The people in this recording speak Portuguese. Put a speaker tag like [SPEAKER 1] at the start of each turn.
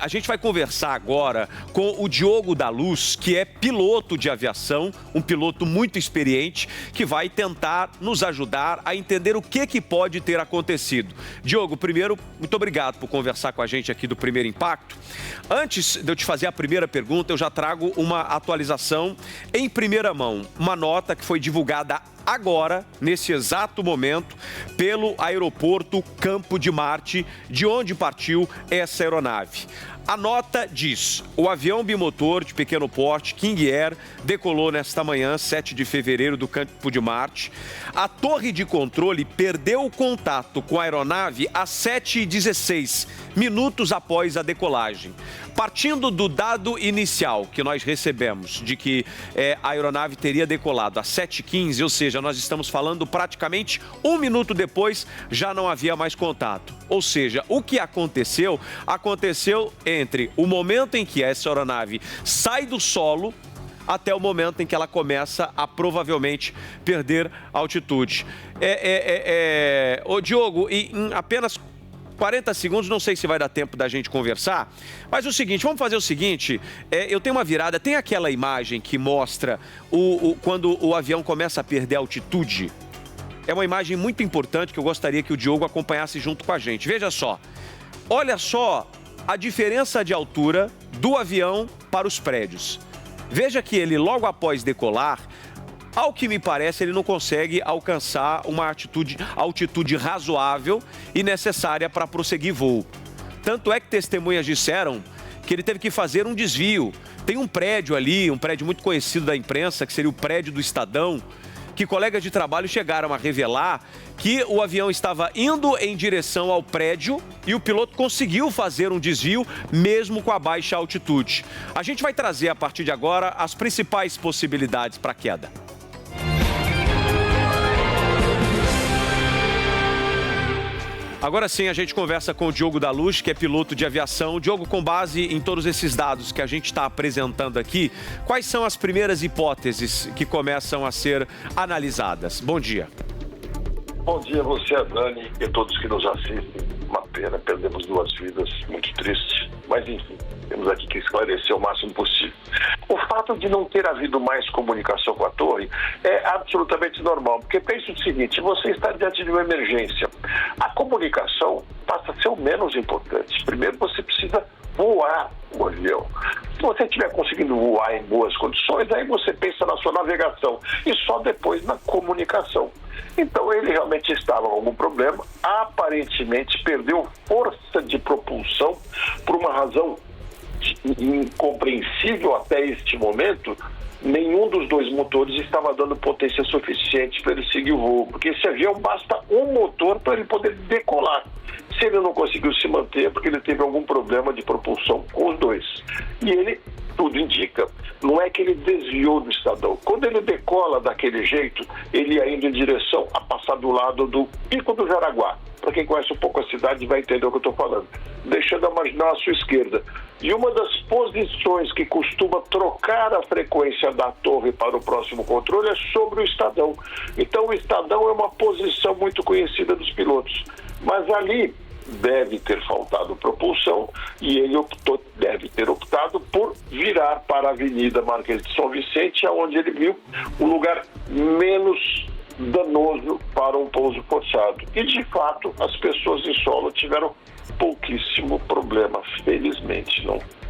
[SPEAKER 1] A gente vai conversar agora com o Diogo da Luz, que é piloto de aviação, um piloto muito experiente, que vai tentar nos ajudar a entender o que pode ter acontecido. Diogo, primeiro, muito obrigado por conversar com a gente aqui do Primeiro Impacto. Antes de eu te fazer a primeira pergunta, eu já trago uma atualização em primeira mão, uma nota que foi divulgada agora, nesse exato momento, pelo aeroporto Campo de Marte, de onde partiu essa aeronave. A nota diz: o avião bimotor de pequeno porte King Air decolou nesta manhã, 7 de fevereiro, do Campo de Marte. A torre de controle perdeu o contato com a aeronave às 7h16, minutos após a decolagem. Partindo do dado inicial que nós recebemos de que a aeronave teria decolado às 7h15, ou seja, nós estamos falando praticamente um minuto depois, já não havia mais contato. Ou seja, o que aconteceu entre o momento em que essa aeronave sai do solo até o momento em que ela começa a provavelmente perder altitude. Ô Diogo, em apenas 40 segundos, não sei se vai dar tempo da gente conversar, mas o seguinte, vamos fazer o seguinte, eu tenho uma virada, tem aquela imagem que mostra quando o avião começa a perder altitude. É uma imagem muito importante que eu gostaria que o Diogo acompanhasse junto com a gente. Veja só, olha só a diferença de altura do avião para os prédios. Veja que ele, logo após decolar, ao que me parece, ele não consegue alcançar uma altitude razoável e necessária para prosseguir voo. Tanto é que testemunhas disseram que ele teve que fazer um desvio. Tem um prédio ali, um prédio muito conhecido da imprensa, que seria o prédio do Estadão, que colegas de trabalho chegaram a revelar que o avião estava indo em direção ao prédio e o piloto conseguiu fazer um desvio mesmo com a baixa altitude. A gente vai trazer a partir de agora as principais possibilidades para a queda. Agora sim, a gente conversa com o Diogo da Luz, que é piloto de aviação. Diogo, com base em todos esses dados que a gente está apresentando aqui, quais são as primeiras hipóteses que começam a ser analisadas? Bom dia.
[SPEAKER 2] Bom dia a você, a Dani, e a todos que nos assistem. Uma pena, perdemos 2 vidas, muito triste. Mas enfim, temos aqui que esclarecer o máximo possível. O fato de não ter havido mais comunicação com a torre é absolutamente normal, porque pense o seguinte, você está diante de uma emergência. A comunicação passa a ser o menos importante. Primeiro você precisa voar o avião. Se você estiver conseguindo voar em boas condições, aí você pensa na sua navegação e só depois na comunicação. Então ele realmente estava com algum problema, aparentemente perdeu força de propulsão por uma razão incompreensível até este momento. Nenhum dos 2 motores estava dando potência suficiente para ele seguir o voo, porque esse avião basta um motor para ele poder decolar. Se ele não conseguiu se manter, é porque ele teve algum problema de propulsão com os 2. E ele, tudo indica, não é que ele desviou do Estadão. Quando ele decola daquele jeito, ele ia indo em direção a passar do lado do Pico do Jaraguá. Para quem conhece um pouco a cidade vai entender o que eu estou falando. Deixando a marginal à sua esquerda. E uma das posições que costuma trocar a frequência da torre para o próximo controle é sobre o Estadão. Então o Estadão é uma posição muito conhecida dos pilotos. Mas ali deve ter faltado propulsão e ele deve ter optado por virar para a Avenida Marquês de São Vicente, onde ele viu um lugar menos danoso para um pouso forçado. E, de fato, as pessoas em solo tiveram pouquíssimo problema, felizmente, não.